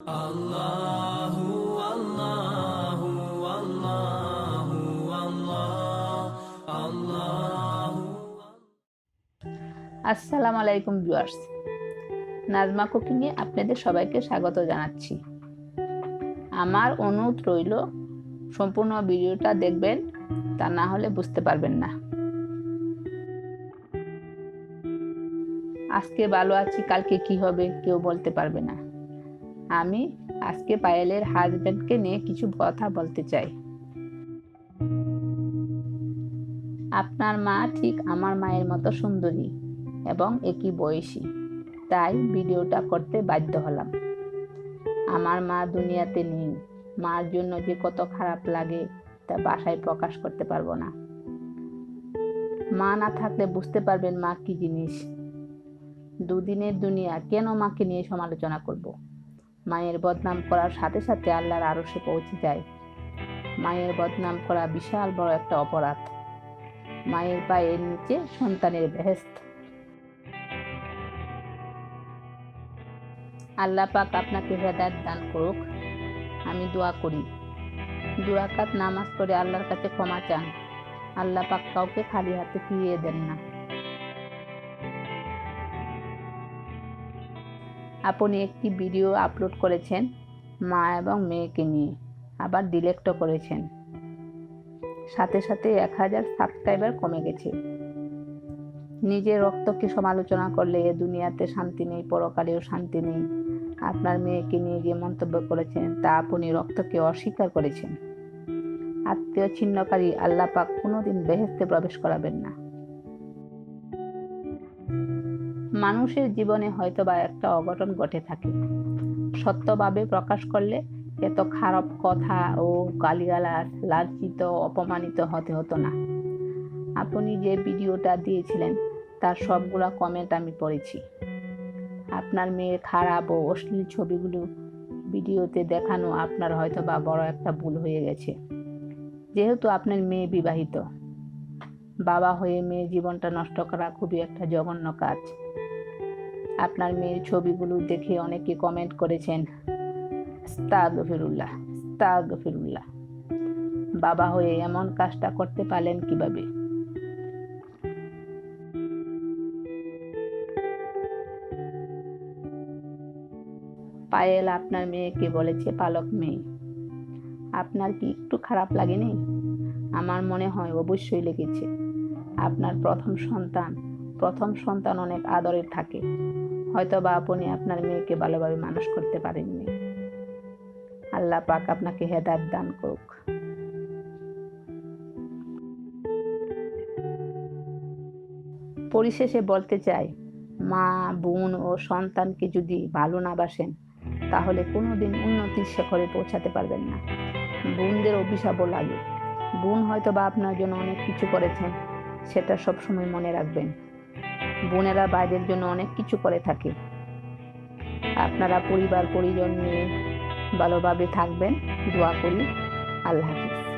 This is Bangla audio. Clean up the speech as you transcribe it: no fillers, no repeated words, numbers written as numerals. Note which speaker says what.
Speaker 1: আল্লাহু আল্লাহু আল্লাহু আল্লাহু।
Speaker 2: আসসালামু আলাইকুম ভিউয়ার্স, নাজমা কুকিংয়ে আপনাদের সবাইকে স্বাগত জানাচ্ছি। আমার অনুরোধ রইল সম্পূর্ণ ভিডিওটা দেখবেন, তা না হলে বুঝতে পারবেন না। আজকে ভালো আছি, কালকে কি হবে কেউ বলতে পারবে না। আমি আজকে পায়েলের হাজবেন্ডকে নিয়ে কিছু কথা বলতে চাই। আপনার মা ঠিক আমার মায়ের মতো সুন্দরী এবং একই বয়সী, তাই ভিডিওটা করতে বাধ্য হলাম। আমার মা দুনিয়াতে নেই, মার জন্য যে কত খারাপ লাগে তা ভাষায় প্রকাশ করতে পারবো না। মা না থাকলে বুঝতে পারবেন মা কি জিনিস। দুদিনের দুনিয়া কেন মাকে নিয়ে সমালোচনা করব? মায়ের বদনাম করার সাথে সাথে আল্লাহর আরশে পৌঁছে যায়। মায়ের বদনাম করা বিশাল বড় একটা অপরাধ। মায়ের পায়ের নিচে সন্তানের বেহেশত। আল্লাহ পাক আপনাকে হেদায়েত দান করুক, আমি দোয়া করি। 2 রাকাত নামাজ পড়ে আল্লাহর কাছে ক্ষমা চান। আল্লাহ পাক কাউকে খালি হাতে ফিরিয়ে দেন না। আপনি একটি ভিডিও আপলোড করেছেন মা এবং মেয়েকে নিয়ে, আবার ডিলেটও করেছেন। সাথে সাথে 1000 সাবস্ক্রাইবার কমে গেছে। নিজের রক্তকে সমালোচনা করলে এ দুনিয়াতে শান্তি নেই, পরকালেও শান্তি নেই। আপনার মেয়েকে নিয়ে যে মন্তব্য করেছেন তা আপনি রক্তকে অস্বীকার করেছেন। আত্মীয় ছিন্নকারী আল্লাহ পাক কোনোদিন বেহেশতে প্রবেশ করাবেন না। মানুষের জীবনে হয়তোবা একটা অঘটন ঘটে থাকে, সত্যভাবে প্রকাশ করলে এত খারাপ কথা ও গালিগালাজ, লাঞ্ছিত, অপমানিত হতে হতো না। আপনি যে ভিডিওটা দিয়েছিলেন তার সবগুলা কমেন্ট আমি পড়েছি। আপনার মেয়ের খারাপ ও অশ্লীল ছবিগুলো ভিডিওতে দেখানো আপনার হয়তোবা বড় একটা ভুল হয়ে গেছে। যেহেতু আপনার মেয়ে বিবাহিত, বাবা হয়ে মেয়ের জীবনটা নষ্ট করা খুবই একটা জঘন্য কাজ। আপনার মেয়ের ছবিগুলো দেখে অনেকে কমেন্ট করেছেন, আস্তাগফিরুল্লাহ আস্তাগফিরুল্লাহ, বাবা হয়ে এমন কাজটা করতে পারলেন কিভাবে? পায়েল আপনার মেয়েকে বলেছে পালক মেয়ে। আপনার কি একটু খারাপ লাগেনি? আমার মনে হয় অবশ্যই লেগেছে। আপনার প্রথম সন্তান অনেক আদরের থাকে। হয়তোবা আপনি আপনার মেয়েকে ভালোভাবে মানুষ করতে পারেননি। আল্লাহ পাক আপনাকে হেদায়েত দান করুক। পরিশেষে বলতে চাই, মা, বোন ও সন্তানকে যদি ভালো না বাসেন তাহলে কোনোদিন উন্নতির শিখরে পৌঁছাতে পারবেন না। বোনদের অভিশাপও লাগে। বোন হয়তো বা আপনার জন্য অনেক কিছু করেছেন, সেটা সবসময় মনে রাখবেন। বোনেরা ভাইদের জন্য অনেক কিছু করে থাকে। আপনারা পরিবার পরিজন নিয়ে ভালোভাবে থাকবেন, দোয়া করি। আল্লাহ হাফেজ।